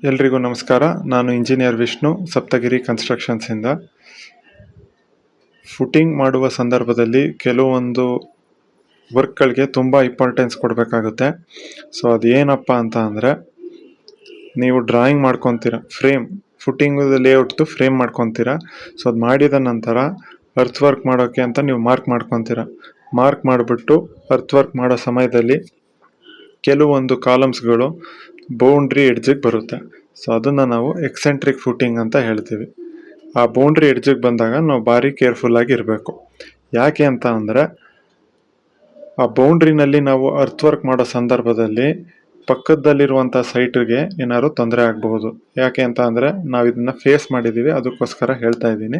ಎಲ್ರಿಗೂ ನಮಸ್ಕಾರ. ನಾನು ಇಂಜಿನಿಯರ್ ವಿಷ್ಣು, ಸಪ್ತಗಿರಿ ಕನ್ಸ್ಟ್ರಕ್ಷನ್ಸಿಂದ. ಫುಟಿಂಗ್ ಮಾಡುವ ಸಂದರ್ಭದಲ್ಲಿ ಕೆಲವೊಂದು ವರ್ಕ್ಗಳಿಗೆ ತುಂಬ ಇಂಪಾರ್ಟೆನ್ಸ್ ಕೊಡಬೇಕಾಗುತ್ತೆ. ಸೊ ಅದೇನಪ್ಪ ಅಂತ ಅಂದರೆ, ನೀವು ಡ್ರಾಯಿಂಗ್ ಮಾಡ್ಕೊತೀರ, ಫುಟಿಂಗ್ ಲೇಔಟ್ದು ಫ್ರೇಮ್ ಮಾಡ್ಕೊತೀರ. ಸೊ ಅದು ಮಾಡಿದ ನಂತರ ಅರ್ತ್ ವರ್ಕ್ ಮಾಡೋಕ್ಕೆ ಅಂತ ನೀವು ಮಾರ್ಕ್ ಮಾಡ್ಕೊತೀರ. ಮಾರ್ಕ್ ಮಾಡಿಬಿಟ್ಟು ಅರ್ತ್ ವರ್ಕ್ ಮಾಡೋ ಸಮಯದಲ್ಲಿ ಕೆಲವೊಂದು ಕಾಲಮ್ಸ್ಗಳು ಬೌಂಡ್ರಿ ಎಡ್ಜಿಗೆ ಬರುತ್ತೆ. ಸೊ ಅದನ್ನು ನಾವು ಎಕ್ಸೆಂಟ್ರಿಕ್ ಫುಟಿಂಗ್ ಅಂತ ಹೇಳ್ತೀವಿ. ಆ ಬೌಂಡ್ರಿ ಎಡ್ಜಿಗೆ ಬಂದಾಗ ನಾವು ಭಾರಿ ಕೇರ್ಫುಲ್ಲಾಗಿ ಇರಬೇಕು. ಯಾಕೆ ಅಂತ ಅಂದರೆ, ಆ ಬೌಂಡ್ರಿನಲ್ಲಿ ನಾವು ಅರ್ತ್ ವರ್ಕ್ ಮಾಡೋ ಸಂದರ್ಭದಲ್ಲಿ ಪಕ್ಕದಲ್ಲಿರುವಂಥ ಸೈಟ್ಗೆ ಏನಾದ್ರು ತೊಂದರೆ ಆಗಬಹುದು. ಯಾಕೆ ಅಂತ ಅಂದರೆ, ನಾವು ಇದನ್ನು ಫೇಸ್ ಮಾಡಿದ್ದೀವಿ, ಅದಕ್ಕೋಸ್ಕರ ಹೇಳ್ತಾ ಇದ್ದೀನಿ.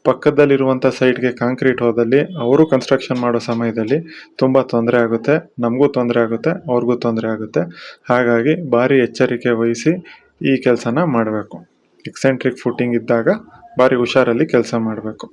ಪಕ್ಕದಲ್ಲಿರುವಂಥ ಸೈಟ್ಗೆ ಕಾಂಕ್ರೀಟ್ ಹೋದಲ್ಲಿ ಅವರು ಕನ್ಸ್ಟ್ರಕ್ಷನ್ ಮಾಡೋ ಸಮಯದಲ್ಲಿ ತುಂಬ ತೊಂದರೆ ಆಗುತ್ತೆ, ನಮಗೂ ತೊಂದರೆ ಆಗುತ್ತೆ, ಅವ್ರಿಗೂ ತೊಂದರೆ ಆಗುತ್ತೆ. ಹಾಗಾಗಿ ಭಾರಿ ಎಚ್ಚರಿಕೆ ವಹಿಸಿ ಈ ಕೆಲಸನ ಮಾಡಬೇಕು. ಎಕ್ಸೆಂಟ್ರಿಕ್ ಫುಟಿಂಗ್ ಇದ್ದಾಗ ಭಾರಿ ಹುಷಾರಲ್ಲಿ ಕೆಲಸ ಮಾಡಬೇಕು.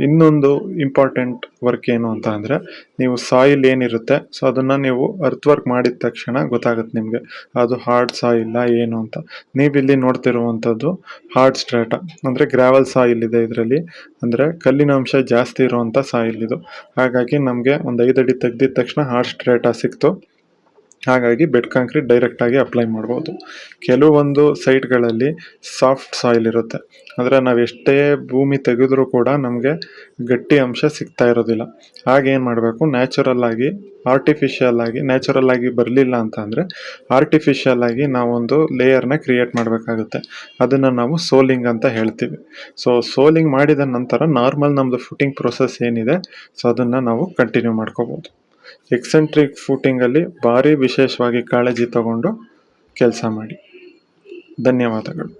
ಇನ್ನೊಂದು ಇಂಪಾರ್ಟೆಂಟ್ ವರ್ಕ್ ಏನು ಅಂತ ಅಂದರೆ, ನೀವು ಸಾಯಿಲ್ ಏನಿರುತ್ತೆ, ಸೊ ಅದನ್ನು ನೀವು ಅರ್ತ್ ವರ್ಕ್ ಮಾಡಿದ ತಕ್ಷಣ ಗೊತ್ತಾಗುತ್ತೆ ನಿಮಗೆ ಅದು ಹಾರ್ಡ್ ಸಾಯಿಲ್ಲ ಏನು ಅಂತ. ನೀವಿಲ್ಲಿ ನೋಡ್ತಿರುವಂಥದ್ದು ಹಾರ್ಡ್ ಸ್ಟ್ರಾಟ, ಅಂದರೆ ಗ್ರಾವಲ್ ಸಾಯಿಲ್ ಇದೆ ಇದರಲ್ಲಿ, ಅಂದರೆ ಕಲ್ಲಿನ ಅಂಶ ಜಾಸ್ತಿ ಇರುವಂಥ ಸಾಯಿಲ್ ಇದು. ಹಾಗಾಗಿ ನಮಗೆ ಒಂದು 5 ಅಡಿ ತೆಗೆದಿದ ತಕ್ಷಣ ಹಾರ್ಡ್ ಸ್ಟ್ರಾಟ ಸಿಕ್ತು. ಹಾಗಾಗಿ ಬೆಡ್ ಕಾಂಕ್ರೀಟ್ ಡೈರೆಕ್ಟಾಗಿ ಅಪ್ಲೈ ಮಾಡ್ಬೋದು. ಕೆಲವೊಂದು ಸೈಟ್ಗಳಲ್ಲಿ ಸಾಫ್ಟ್ ಸಾಯಿಲ್ ಇರುತ್ತೆ, ಅಂದರೆ ನಾವು ಎಷ್ಟೇ ಭೂಮಿ ತೆಗೆದ್ರೂ ಕೂಡ ನಮಗೆ ಗಟ್ಟಿ ಅಂಶ ಸಿಗ್ತಾ ಇರೋದಿಲ್ಲ. ಆಗೇನು ಮಾಡಬೇಕು, ನ್ಯಾಚುರಲ್ ಆಗಿ ಬರಲಿಲ್ಲ ಅಂತ ಅಂದರೆ ಆರ್ಟಿಫಿಷಿಯಲ್ ಆಗಿ ನಾವೊಂದು ಲೇಯರ್ನ ಕ್ರಿಯೇಟ್ ಮಾಡಬೇಕಾಗುತ್ತೆ. ಅದನ್ನು ನಾವು ಸೋಲಿಂಗ್ ಅಂತ ಹೇಳ್ತೀವಿ. ಸೊ ಸೋಲಿಂಗ್ ಮಾಡಿದ ನಂತರ ನಾರ್ಮಲ್ ನಮ್ಮದು ಫುಟಿಂಗ್ ಪ್ರೊಸೆಸ್ ಏನಿದೆ, ಸೊ ಅದನ್ನು ನಾವು ಕಂಟಿನ್ಯೂ ಮಾಡ್ಕೋಬೋದು. ಎಕ್ಸೆಂಟ್ರಿಕ್ ಫುಟಿಂಗಲ್ಲಿ ಭಾರಿ ವಿಶೇಷವಾಗಿ ಕಾಳಜಿ ತಗೊಂಡು ಕೆಲಸ ಮಾಡಿ. ಧನ್ಯವಾದಗಳು.